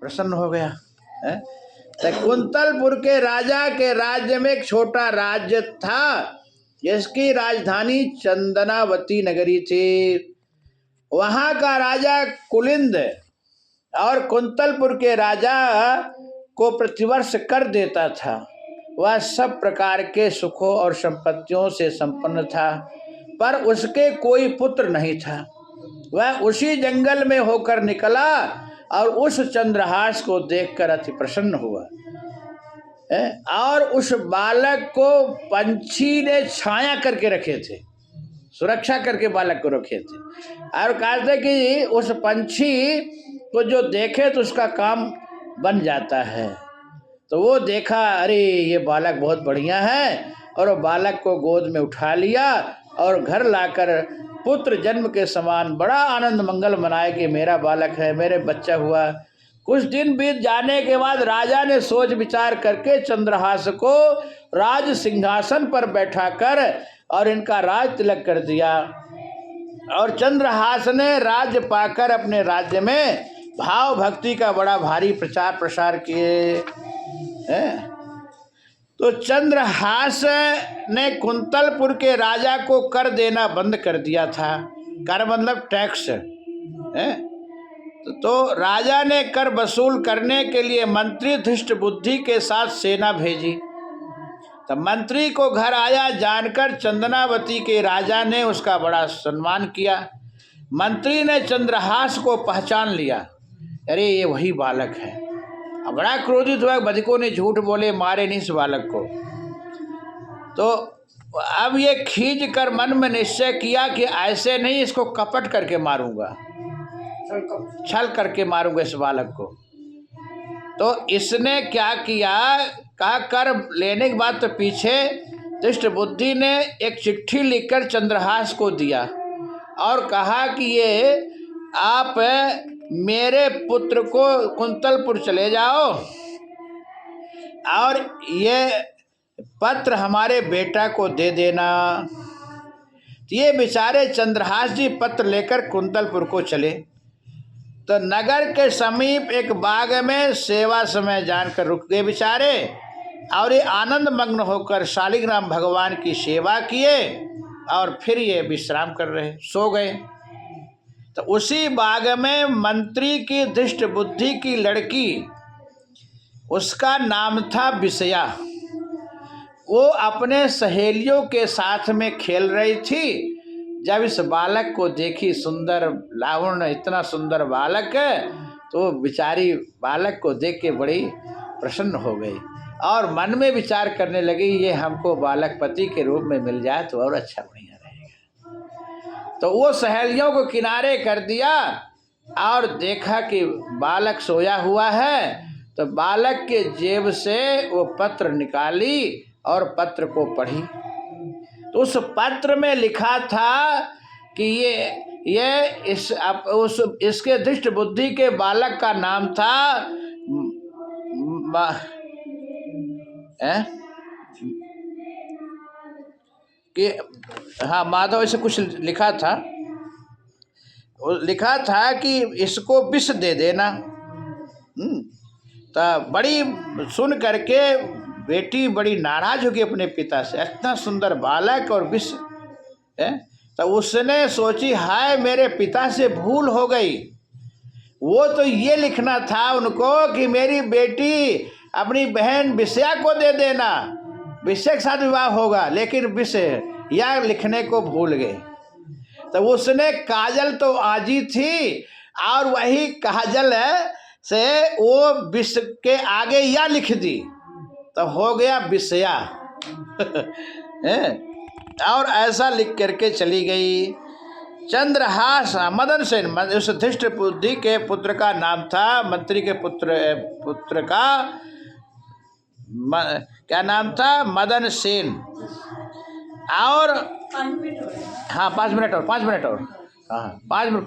प्रसन्न हो गया है। तो कुंतलपुर के राजा के राज्य में एक छोटा राज्य था जिसकी राजधानी चंदनावती नगरी थी। वहां का राजा कुलिंद और कुंतलपुर के राजा को प्रतिवर्ष कर देता था। वह सब प्रकार के सुखों और संपत्तियों से संपन्न था, पर उसके कोई पुत्र नहीं था। वह उसी जंगल में होकर निकला और उस चंद्रहास को देखकर अति प्रसन्न हुआ और उस बालक को पंछी ने छाया करके रखे थे, सुरक्षा करके बालक को रखे थे और कहा था कि उस पंछी को जो देखे तो उसका काम बन जाता है। तो वो देखा, अरे ये बालक बहुत बढ़िया है, और वो बालक को गोद में उठा लिया और घर लाकर पुत्र जन्म के समान बड़ा आनंद मंगल मनाए कि मेरा बालक है, मेरे बच्चा हुआ। कुछ दिन बीत जाने के बाद राजा ने सोच विचार करके चंद्रहास को राज सिंहासन पर बैठाकर और इनका राज तिलक कर दिया। और चंद्रहास ने राज्य पाकर अपने राज्य में भाव भक्ति का बड़ा भारी प्रचार प्रसार किए। तो चंद्रहास ने कुंतलपुर के राजा को कर देना बंद कर दिया था। कर मतलब टैक्स है। तो राजा ने कर वसूल करने के लिए मंत्री धृष्ट बुद्धि के साथ सेना भेजी। तब मंत्री को घर आया जानकर चंदनावती के राजा ने उसका बड़ा सम्मान किया। मंत्री ने चंद्रहास को पहचान लिया, अरे ये वही बालक है। अब बड़ा क्रोधित हुआ, बधिकों ने झूठ बोले, मारे नहीं इस बालक को। तो अब ये खींच कर मन में निश्चय किया कि ऐसे नहीं, इसको कपट करके मारूंगा, छल करके मारूंगा इस बालक को। तो इसने क्या किया, कहा कर लेने के बाद तो पीछे दुष्ट बुद्धि ने एक चिट्ठी लिखकर चंद्रहास को दिया और कहा कि ये आप मेरे पुत्र को कुंतलपुर चले जाओ और ये पत्र हमारे बेटा को दे देना। ये बेचारे चंद्रहास जी पत्र लेकर कुंतलपुर को चले। तो नगर के समीप एक बाग में सेवा समय जानकर रुक गए बेचारे और ये आनंद मग्न होकर शालिग्राम भगवान की सेवा किए और फिर ये विश्राम कर रहे, सो गए। तो उसी बाग में मंत्री की धृष्ट बुद्धि की लड़की, उसका नाम था विषया, वो अपने सहेलियों के साथ में खेल रही थी। जब इस बालक को देखी, सुंदर लावण्य, इतना सुंदर बालक है, तो बेचारी बालक को देख के बड़ी प्रसन्न हो गई और मन में विचार करने लगी, ये हमको बालक पति के रूप में मिल जाए तो और अच्छा बढ़िया रहेगा। तो वो सहेलियों को किनारे कर दिया और देखा कि बालक सोया हुआ है। तो बालक के जेब से वो पत्र निकाली और पत्र को पढ़ी। तो उस पत्र में लिखा था कि इसके दुष्ट बुद्धि के बालक का नाम था कि हाँ माधव, ऐसे कुछ लिखा था। लिखा था कि इसको विष दे देना। तो बड़ी सुन करके बेटी बड़ी नाराज होगी अपने पिता से, इतना सुंदर बालक और विष है। तो उसने सोची, हाय मेरे पिता से भूल हो गई। वो तो ये लिखना था उनको कि मेरी बेटी अपनी बहन विषया को दे देना, विषय के साथ विवाह होगा, लेकिन विषय या लिखने को भूल गए। तो उसने काजल तो आजी थी और वही काजल से वो विष के आगे या लिख दी, तो हो गया विषया और ऐसा लिख करके चली गई। चंद्रहास मदन सेन, उस धृष्ट बुद्धि के पुत्र का नाम था, मंत्री के पुत्र का क्या नाम था, मदन सेन। और हाँ 5 मिनट और हाँ 5 मिनट